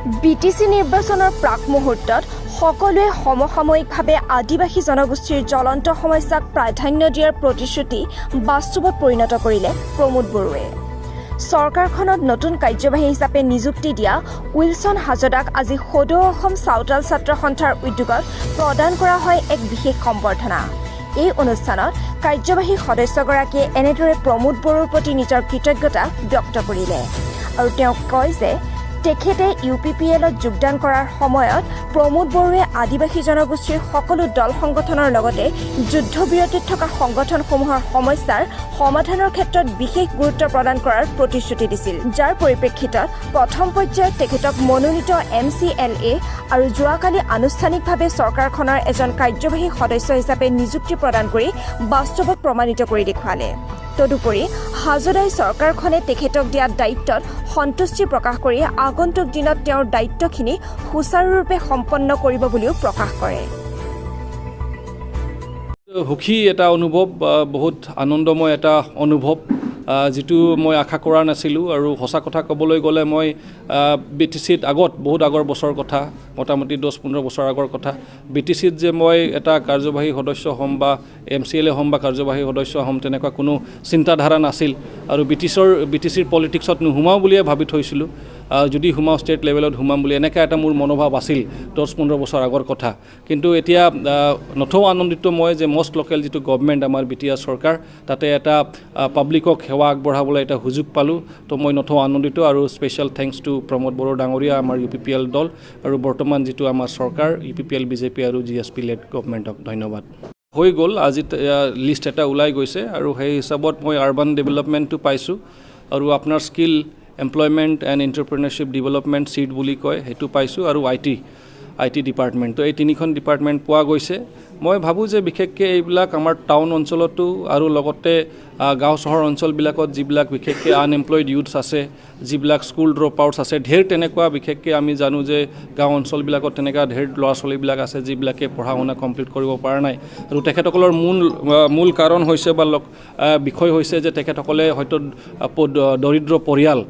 BTC নিৰ্বাচনৰ প্ৰাক মুহূৰ্তত সকলোৱে সমসাময়িকভাৱে আদিবাসী জনগোষ্ঠীৰ জ্বলন্ত সমস্যাক প্ৰাধান্য দিয়াৰ প্ৰতিশ্ৰুতি বাস্তৱত পৰিণত কৰিলে প্ৰমোদ বড়োৱে। চৰকাৰখনত নতুন কাৰ্যবাহী হিচাপে নিযুক্তি দিয়া উইলছন হাজদাক আজি সদৌ অসম চাওতাল ছাত্ৰ সন্থাৰ উদ্যোগত প্ৰদান কৰা হয় এক বিশেষ সম্বৰ্ধনা। এই অনুষ্ঠানত কাৰ্যবাহী সদস্যগৰাকীয়ে এনেদৰে প্ৰমোদ বড়োৰ প্ৰতি নিজৰ কৃতজ্ঞতা ব্যক্ত কৰিলে আৰু তেওঁ কয় যে তেখেতে UPPLত যোগদান কৰাৰ সময়ত প্ৰমোদ বড়োৱে আদিবাসী জনগোষ্ঠীৰ সকলো দল সংগঠনৰ লগতে যুদ্ধবিৰতিত থকা সংগঠনসমূহৰ সমস্যাৰ সমাধানৰ ক্ষেত্ৰত বিশেষ গুৰুত্ব প্ৰদান কৰাৰ প্ৰতিশ্ৰুতি দিছিল, যাৰ পৰিপ্ৰেক্ষিতত প্ৰথম পৰ্যায়ত তেখেতক মনোনীত MCLA আৰু যোৱাকালি আনুষ্ঠানিকভাৱে চৰকাৰখনৰ এজন কাৰ্যবাহী সদস্য হিচাপে নিযুক্তি প্ৰদান কৰি বাস্তৱত প্ৰমাণিত কৰি দেখুৱালে। তদুপৰি হাজদাই চৰকাৰখনে তেখেতক দিয়া দায়িত্বত সন্তুষ্টি প্ৰকাশ কৰি আগন্তুক দিনত তেওঁৰ দায়িত্বখিনি সুচাৰুৰূপে সম্পন্ন কৰিব বুলিও প্ৰকাশ কৰে। সুখী এটা অনুভৱ, বহুত আনন্দময় এটা অনুভৱ, যিটো মই আশা কৰা নাছিলোঁ। আৰু সঁচা কথা ক'বলৈ গ'লে মই BTCত বহুত আগৰ বছৰৰ কথা, মোটামুটি 10-15 বছৰ আগৰ কথা, BTCত যে মই এটা কাৰ্যবাহী সদস্য হ'ম বা MCLA হ'ম বা কাৰ্যবাহী সদস্য হ'ম তেনেকুৱা কোনো চিন্তাধাৰা নাছিল। আৰু BTCৰ পলিটিক্সত নোসোমাওঁ বুলিয়ে ভাবি থৈছিলোঁ। যদি সোমাওঁ ষ্টেট লেভেলত সোমাম বুলি এনেকৈ এটা মোৰ মনোভাৱ আছিল 10-15 বছৰ আগৰ কথা। কিন্তু এতিয়া নথৌ আনন্দিত মই যে মষ্ট লোকেল যিটো গভৰ্ণমেণ্ট আমাৰ BTR চৰকাৰ, তাতে এটা পাব্লিকক সেৱা আগবঢ়াবলৈ এটা সুযোগ পালোঁ। তো মই নথৌ আনন্দিত আৰু special thanks to Pramod Boro ডাঙৰীয়া, আমাৰ UPPL দল আৰু বৰ্তমান যিটো আমাৰ চৰকাৰ UPPL BJP আৰু GSP লেড গভৰ্ণমেণ্টক ধন্যবাদ। হৈ গ'ল, আজি লিষ্ট এটা ওলাই গৈছে আৰু সেই হিচাপত মই আৰ্বান ডেভেলপমেণ্টটো পাইছোঁ আৰু আপোনাৰ skill employment and entrepreneurship development চিট বুলি কয় সেইটো পাইছোঁ আৰু IT ডিপাৰ্টমেণ্ট। তো এই তিনিখন ডিপাৰ্টমেণ্ট পোৱা গৈছে। মই ভাবোঁ যে বিশেষকৈ এইবিলাক আমাৰ টাউন অঞ্চলতো আৰু লগতে গাঁও চহৰ অঞ্চলবিলাকত যিবিলাক বিশেষকৈ আনএমপ্লয়ড ইউথছ আছে, যিবিলাক স্কুল ড্ৰপ আউটছ আছে, ঢেৰ তেনেকুৱা বিশেষকৈ আমি জানো যে গাঁও অঞ্চলবিলাকত তেনেকুৱা ঢেৰ ল'ৰা ছোৱালীবিলাক আছে যিবিলাকে পঢ়া শুনা কমপ্লিট কৰিব পৰা নাই। আৰু তেখেতসকলৰ মূল কাৰণ হৈছে বা বিষয় হৈছে যে তেখেতসকলে হয়তো দৰিদ্ৰ পৰিয়াল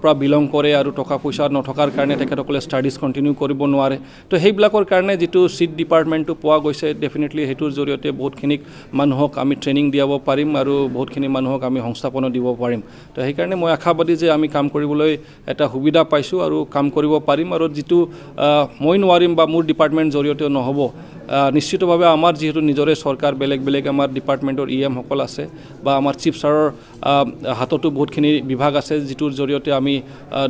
পৰা বিলং কৰে আৰু টকা পইচা নথকাৰ কাৰণে তেখেতসকলে ষ্টাডিজ কণ্টিনিউ কৰিব নোৱাৰে। তো সেইবিলাকৰ কাৰণে যিটো চিট ডিপাৰ্টমেণ্টটো পোৱা গৈছে, ডেফিনেটলি সেইটোৰ জৰিয়তে বহুতখিনিক মানুহক আমি ট্ৰেইনিং দিয়াব পাৰিম আৰু বহুতখিনি মানুহক আমি সংস্থাপনো দিব পাৰিম। তো সেইকাৰণে মই আশাবাদী যে আমি কাম কৰিবলৈ এটা সুবিধা পাইছোঁ আৰু কাম কৰিব পাৰিম। আৰু যিটো মই নোৱাৰিম বা মোৰ ডিপাৰ্টমেণ্ট জৰিয়তেও নহ'ব, নিশ্চিতভাৱে আমাৰ যিহেতু নিজৰে চৰকাৰ, বেলেগ আমাৰ ডিপাৰ্টমেণ্টৰ EM সকল আছে বা আমাৰ চিফ ছাৰৰ হাততো বহুতখিনি বিভাগ আছে যিটোৰ জৰিয়তে আমি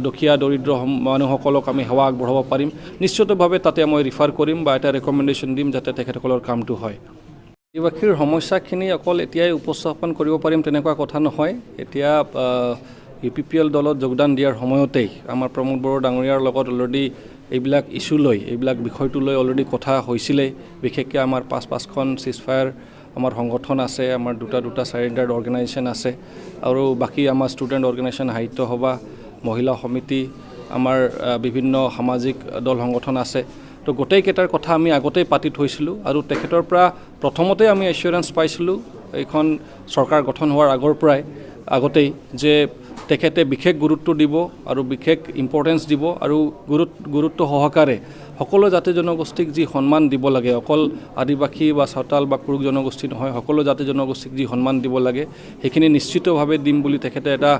দুখীয়া দৰিদ্ৰ মানুহসকলক আমি সেৱা আগবঢ়াব পাৰিম। নিশ্চিতভাৱে তাতে মই ৰিফাৰ কৰিম বা এটা ৰেকমেণ্ডেশ্যন দিম যাতে তেখেতসকলৰ কামটো হয়। আদিবাসীৰ সমস্যাখিনি অকল এতিয়াই উপস্থাপন কৰিব পাৰিম তেনেকুৱা কথা নহয়। এতিয়া UPPL দলত যোগদান দিয়াৰ সময়তেই আমাৰ প্ৰমোদ বড়ো ডাঙৰীয়াৰ লগত অলৰেডি এইবিলাক ইছ্যু লৈ, এইবিলাক বিষয়টো লৈ অলৰেডি কথা হৈছিলে। বিশেষকৈ আমাৰ পাঁচখন চিজফায়াৰ আমাৰ সংগঠন আছে, আমাৰ দুটা চাৰিটাৰ অৰ্গেনাইজেশ্যন আছে আৰু বাকী আমাৰ ষ্টুডেণ্ট অৰ্গেনাইজেশ্যন, সাহিত্য সভা, মহিলা সমিতি, আমাৰ বিভিন্ন সামাজিক দল সংগঠন আছে। তো গোটেইকেইটাৰ কথা আমি আগতেই পাতি থৈছিলোঁ আৰু তেখেতৰ পৰা প্ৰথমতে আমি এছুৰেঞ্চ পাইছিলোঁ এইখন চৰকাৰ গঠন হোৱাৰ আগতেই যে তেখেতে বিশেষ গুৰুত্ব দিব আৰু বিশেষ ইম্পৰ্টেঞ্চ দিব আৰু গুৰুত্ব সহকাৰে সকলো জাতি জনগোষ্ঠীক যি সন্মান দিব লাগে, অকল আদিবাসী বা চাওতাল বা কুৰুক জনগোষ্ঠী নহয়, সকলো জাতি জনগোষ্ঠীক যি সন্মান দিব লাগে সেইখিনি নিশ্চিতভাৱে দিম বুলি তেখেতে এটা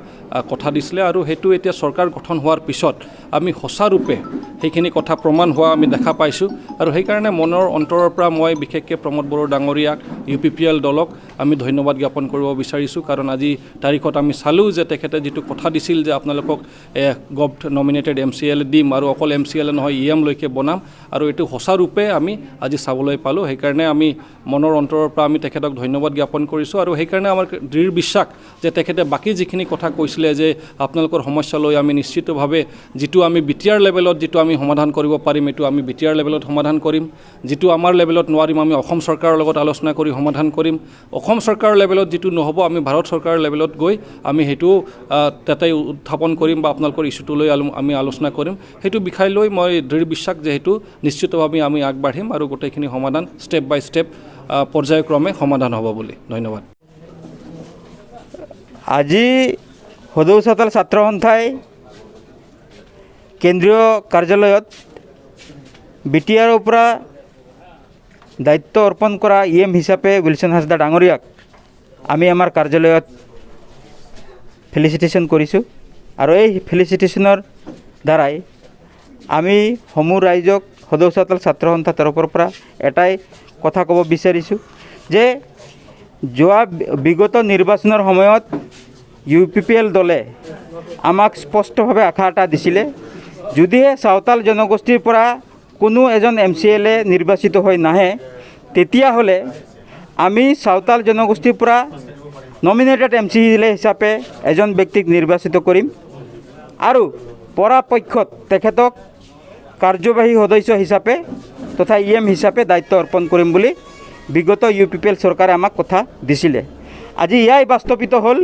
কথা দিছিলে। আৰু সেইটো এতিয়া চৰকাৰ গঠন হোৱাৰ পিছত আমি সঁচাৰূপে সেইখিনি কথা প্ৰমাণ হোৱা আমি দেখা পাইছোঁ। আৰু সেইকাৰণে মনৰ অন্তৰৰ পৰা মই বিশেষকৈ প্ৰমোদ বড়ো ডাঙৰীয়াক, UPPL দলক আমি ধন্যবাদ জ্ঞাপন কৰিব বিচাৰিছোঁ। কাৰণ আজি তাৰিখত আমি চালোঁ যে তেখেতে যিটো কথা দিছিল যে আপোনালোকক নমিনেটেড MCLA দিম আৰু অকল MCLA নহয় EM লৈকে বনাম, আৰু এইটো সঁচাৰূপে আমি আজি চাবলৈ পালোঁ। সেইকাৰণে আমি মনৰ অন্তৰৰ পৰা আমি তেখেতক ধন্যবাদ জ্ঞাপন কৰিছোঁ। আৰু সেইকাৰণে আমাৰ দৃঢ় বিশ্বাস যে তেখেতে বাকী যিখিনি কথা কৈছিলে যে আপোনালোকৰ সমস্যা লৈ আমি নিশ্চিতভাৱে যিটো আমি BTR লেভেলত যিটো আমি সমাধান কৰিব পাৰিম এইটো আমি BTR লেভেলত সমাধান কৰিম, যিটো আমাৰ লেভেলত নোৱাৰিম আমি অসম চৰকাৰৰ লগত আলোচনা কৰি সমাধান কৰিম, অসম চৰকাৰৰ লেভেলত যিটো নহ'ব আমি ভাৰত চৰকাৰৰ লেভেলত গৈ আমি সেইটো তাতে উত্থাপন কৰিম বা আপোনালোকৰ ইছ্যুটো লৈ আমি আলোচনা কৰিম। সেইটো বিষয় লৈ মই দৃঢ় বিশ্বাস যে সেইটো নিশ্চিতভাৱে আমি আগবাঢ়িম আৰু গোটেইখিনি সমাধান ষ্টেপ বাই ষ্টেপ পৰ্যায়ক্ৰমে সমাধান হ'ব বুলি। ধন্যবাদ। আজি সদৌ চাওতাল ছাত্ৰ সন্থাই কেন্দ্ৰীয় কাৰ্যালয়ত BTRৰ পৰা দায়িত্ব অৰ্পণ কৰা EM হিচাপে উইলছন হাজদা ডাঙৰীয়াক আমি আমাৰ কাৰ্যালয়ত ফেলিচিটেশ্যন কৰিছোঁ আৰু এই ফেলিচিটেশ্যনৰ দ্বাৰাই আমি সমূহ ৰাইজক সদৌ চাওতাল ছাত্ৰ সন্থাৰ তৰফৰ পৰা এটাই কথা ক'ব বিচাৰিছোঁ যে যোৱা বিগত নিৰ্বাচনৰ সময়ত UPPL দলে আমাক স্পষ্টভাৱে আশা এটা দিছিলে যদিহে চাওতাল জনগোষ্ঠীৰ পৰা কোনো এজন MCLA নিৰ্বাচিত হৈ নাহে তেতিয়াহ'লে আমি চাওতাল জনগোষ্ঠীৰ পৰা নমিনেটেড MCLA হিচাপে এজন ব্যক্তিক নিৰ্বাচিত কৰিম আৰু পৰাপক্ষত তেখেতক কাৰ্যবাহী সদস্য হিচাপে তথা EM হিচাপে দায়িত্ব অৰ্পণ কৰিম বুলি বিগত UPPL চৰকাৰে আমাক কথা দিছিলে আজি ইয়াই বাস্তৱিত হ'ল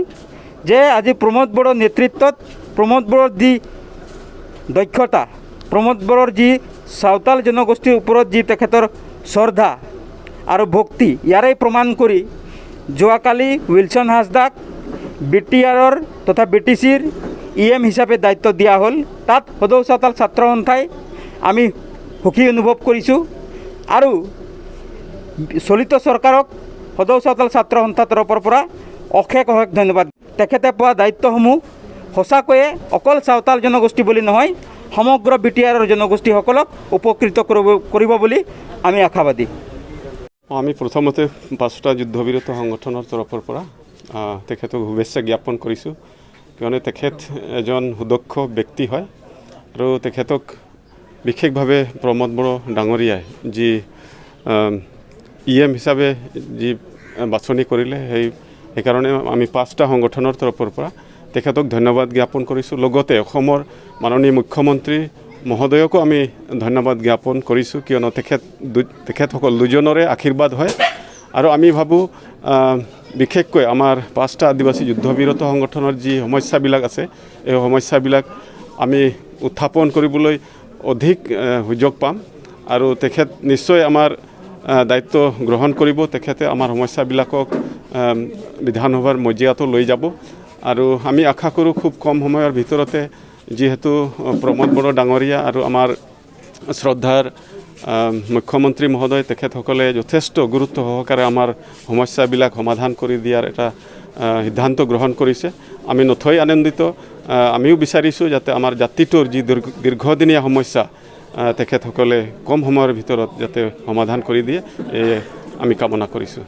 যে আজি প্ৰমোদ বড়োৰ নেতৃত্বত প্ৰমোদ বড়োৰ যি দক্ষতা প্ৰমোদ বড়োৰ যি চাওতাল জনগোষ্ঠীৰ ওপৰত যি তেখেতৰ শ্ৰদ্ধা আৰু ভক্তি ইয়াৰে প্ৰমাণ কৰি যোৱাকালি উইলছন হাজদাক BTRৰ তথা BTCৰ EM হিচাপে দায়িত্ব দিয়া হ'ল তাত সদৌ চাওতাল ছাত্ৰ সন্থাই আমি সুখী অনুভৱ কৰিছোঁ আৰু চলিত চৰকাৰক সদৌ চাওতাল ছাত্ৰ সন্থাৰ তৰফৰ পৰা অশেষ ধন্যবাদ তেখেতে পোৱা দায়িত্বসমূহ সঁচাকৈয়ে অকল চাওতাল জনগোষ্ঠী বুলি নহয় সমগ্ৰ BTRৰ জনগোষ্ঠীসকলক উপকৃত কৰিব বুলি আমি আশাবাদী আমি প্ৰথমতে 5টা যুদ্ধবিৰত সংগঠনৰ তৰফৰ পৰা তেখেতক শুভেচ্ছা জ্ঞাপন কৰিছোঁ কিয়নো তেখেত এজন সুদক্ষ ব্যক্তি হয় আৰু তেখেতক বিশেষভাৱে প্ৰমোদ বড়ো ডাঙৰীয়াই যি EM হিচাপে যি বাছনি কৰিলে সেইকাৰণে আমি 5টা সংগঠনৰ তৰফৰ পৰা তেখেতক ধন্যবাদ জ্ঞাপন কৰিছোঁ লগতে অসমৰ মাননীয় মুখ্যমন্ত্ৰী মহোদয়কো আমি ধন্যবাদ জ্ঞাপন কৰিছোঁ কিয়নো তেখেতসকল দুজনৰে আশীৰ্বাদ হয় আৰু আমি ভাবোঁ বিশেষকৈ আমাৰ 5টা আদিবাসী যুদ্ধবিৰত সংগঠনৰ যি সমস্যাবিলাক আছে এই সমস্যাবিলাক আমি উত্থাপন কৰিবলৈ অধিক সুযোগ পাম আৰু তেখেত নিশ্চয় আমাৰ দায়িত্ব গ্ৰহণ কৰিব তেখেতে আমাৰ সমস্যাবিলাকক বিধানসভাৰ মজিয়াটো লৈ যাব আৰু আমি আশা কৰোঁ খুব কম সময়ৰ ভিতৰতে যিহেতু প্ৰমোদ বড়ো ডাঙৰীয়া আৰু আমাৰ শ্ৰদ্ধাৰ মুখ্যমন্ত্ৰী মহোদয় তেখেতসকলে যথেষ্ট গুৰুত্ব সহকাৰে আমাৰ সমস্যাবিলাক সমাধান কৰি দিয়াৰ এটা সিদ্ধান্ত গ্ৰহণ কৰিছে আমি নথৈ আনন্দিত আমিও বিচাৰিছোঁ যাতে আমাৰ জাতিটোৰ যি দীৰ্ঘদিনীয়া সমস্যা তেখেতসকলে কম সময়ৰ ভিতৰত যাতে সমাধান কৰি দিয়ে আমি কামনা কৰিছোঁ